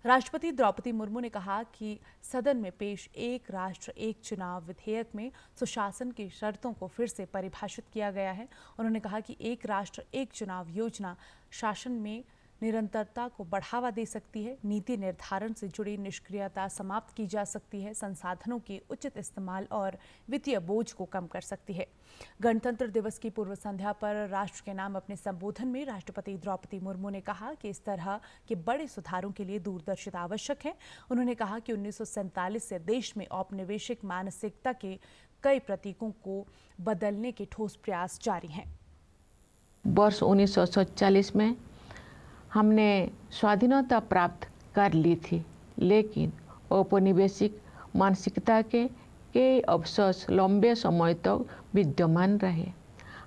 राष्ट्रपति द्रौपदी मुर्मू ने कहा कि सदन में पेश एक राष्ट्र एक चुनाव विधेयक में सुशासन की शर्तों को फिर से परिभाषित किया गया है। उन्होंने कहा कि एक राष्ट्र एक चुनाव योजना शासन में निरंतरता को बढ़ावा दे सकती है, नीति निर्धारण से जुड़ी निष्क्रियता समाप्त की जा सकती है, संसाधनों के उचित इस्तेमाल और वित्तीय बोझ को कम कर सकती है। गणतंत्र दिवस की पूर्व संध्या पर राष्ट्र के नाम अपने संबोधन में राष्ट्रपति द्रौपदी मुर्मू ने कहा कि इस तरह के बड़े सुधारों के लिए दूरदर्शिता आवश्यक है। उन्होंने कहा कि 1947 से देश में औपनिवेशिक मानसिकता के कई प्रतीकों को बदलने के ठोस प्रयास जारी हैं। वर्ष 1947 में हमने स्वाधीनता प्राप्त कर ली थी, लेकिन औपनिवेशिक मानसिकता के कई अवशेष लंबे समय तक विद्यमान रहे।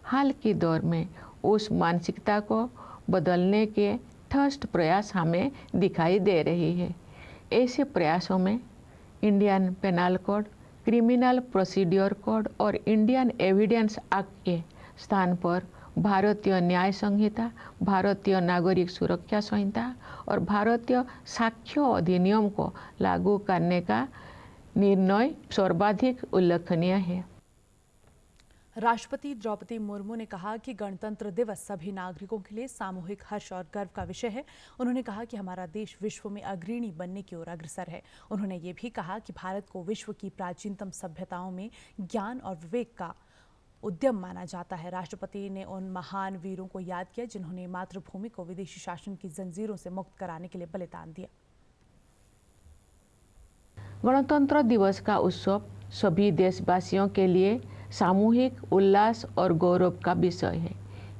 हाल के दौर में उस मानसिकता को बदलने के ठोस प्रयास हमें दिखाई दे रही है। ऐसे प्रयासों में Indian penal code, criminal procedure code और इंडियन एविडेंस एक्ट के स्थान पर भारतीय न्याय संहिता, भारतीय नागरिक सुरक्षा संहिता और भारतीय साक्ष्य अधिनियम को लागू करने का निर्णय सर्वाधिक उल्लेखनीय है। राष्ट्रपति द्रौपदी मुर्मू ने कहा कि गणतंत्र दिवस सभी नागरिकों के लिए सामूहिक हर्ष और गर्व का विषय है। उन्होंने कहा कि हमारा देश विश्व में अग्रणी बनने की ओर अग्रसर है। उन्होंने ये भी कहा कि भारत को विश्व की प्राचीनतम सभ्यताओं में ज्ञान और विवेक का उद्यम माना जाता है। राष्ट्रपति ने उन महान वीरों को याद किया जिन्होंने मातृभूमि को विदेशी शासन की जंजीरों से मुक्त कराने के लिए बलिदान दिया। गणतंत्र दिवस का उत्सव सभी देशवासियों के लिए सामूहिक उल्लास और गौरव का विषय है।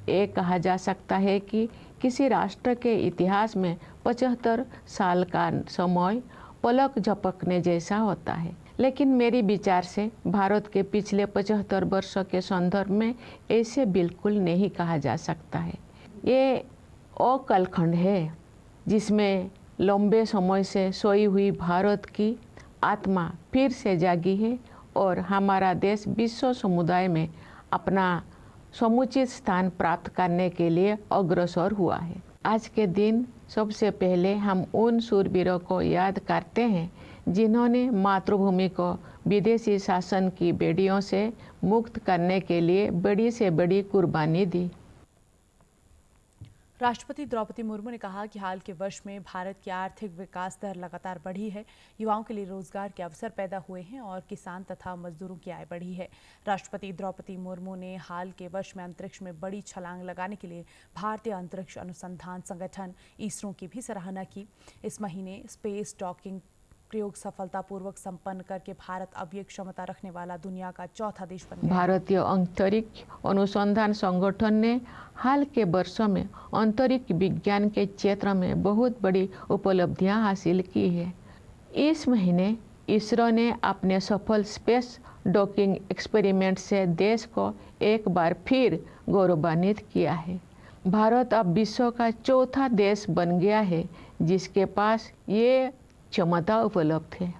ये कहा जा सकता है कि किसी राष्ट्र के इतिहास में 75 साल का समय पलक झपकने जैसा होता है, लेकिन मेरे विचार से भारत के पिछले 75 वर्षों के संदर्भ में ऐसे बिल्कुल नहीं कहा जा सकता है। ये अकालखंड है जिसमें लंबे समय से सोई हुई भारत की आत्मा फिर से जागी है और हमारा देश विश्व समुदाय में अपना समुचित स्थान प्राप्त करने के लिए अग्रसर हुआ है। आज के दिन सबसे पहले हम उन शूरवीरों को याद करते हैं जिन्होंने मातृभूमि को विदेशी शासन की बेड़ियों से मुक्त करने के लिए बड़ी से बड़ी कुर्बानी दी। राष्ट्रपति द्रौपदी मुर्मू ने कहा कि हाल के वर्ष में भारत की आर्थिक विकास दर लगातार बढ़ी है, युवाओं के लिए रोजगार के अवसर पैदा हुए हैं और किसान तथा मजदूरों की आय बढ़ी है। राष्ट्रपति द्रौपदी मुर्मू ने हाल के वर्ष में अंतरिक्ष में बड़ी छलांग लगाने के लिए भारतीय अंतरिक्ष अनुसंधान संगठन इसरो की भी सराहना की। इस महीने स्पेस डॉकिंग प्रयोग सफलतापूर्वक संपन्न करके भारत अब ये क्षमता रखने वाला दुनिया का चौथा देश बन गया। भारतीय अंतरिक्ष अनुसंधान संगठन ने हाल के वर्षों में अंतरिक्ष विज्ञान के क्षेत्र में बहुत बड़ी उपलब्धियां हासिल की है। इस महीने इसरो ने अपने सफल स्पेस डॉकिंग एक्सपेरिमेंट से देश को एक बार फिर गौरवान्वित किया है। भारत अब विश्व का चौथा देश बन गया है जिसके पास ये क्षमता उपलब्ध है।